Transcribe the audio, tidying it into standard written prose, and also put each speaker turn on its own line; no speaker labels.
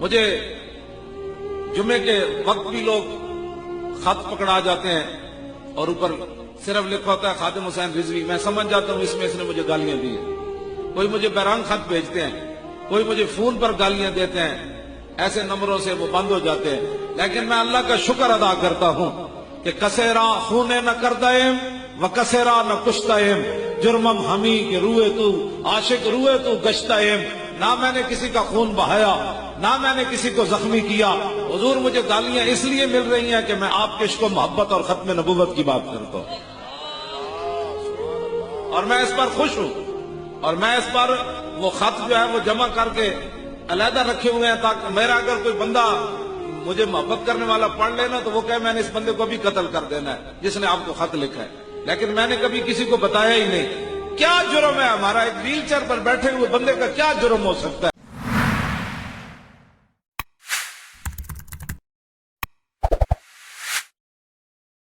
مجھے جمعے کے وقت بھی لوگ خط پکڑا جاتے ہیں اور اوپر صرف لکھا ہوتا ہے خادم حسین رضوی. میں سمجھ جاتا ہوں اس میں اس نے مجھے گالیاں دی ہیں. کوئی مجھے بیرانگ خط بھیجتے ہیں, کوئی مجھے فون پر گالیاں دیتے ہیں, ایسے نمبروں سے وہ بند ہو جاتے ہیں. لیکن میں اللہ کا شکر ادا کرتا ہوں کہ کسیرا خونے نہ کردائم و کسیرا نہ کشتائم جرمم ہمی کہ روئے تو عاشق روئے تو گشتائم. نہ میں نے کسی کا خون بہایا, نہ میں نے کسی کو زخمی کیا. حضور مجھے گالیاں اس لیے مل رہی ہیں کہ میں آپ کے عشق و محبت اور ختم نبوت کی بات کرتا ہوں, اور میں اس پر خوش ہوں. اور میں اس پر وہ خط جو ہے وہ جمع کر کے علیحدہ رکھے ہوئے ہیں تاکہ میرا اگر کوئی بندہ مجھے محبت کرنے والا پڑھ لینا تو وہ کہے میں نے اس بندے کو بھی قتل کر دینا ہے جس نے آپ کو خط لکھا ہے. لیکن میں نے کبھی کسی کو بتایا ہی نہیں. کیا جرم ہے ہمارا؟ ایک ویل چیئر پر بیٹھے ہوئے بندے کا کیا جرم ہو سکتا ہے؟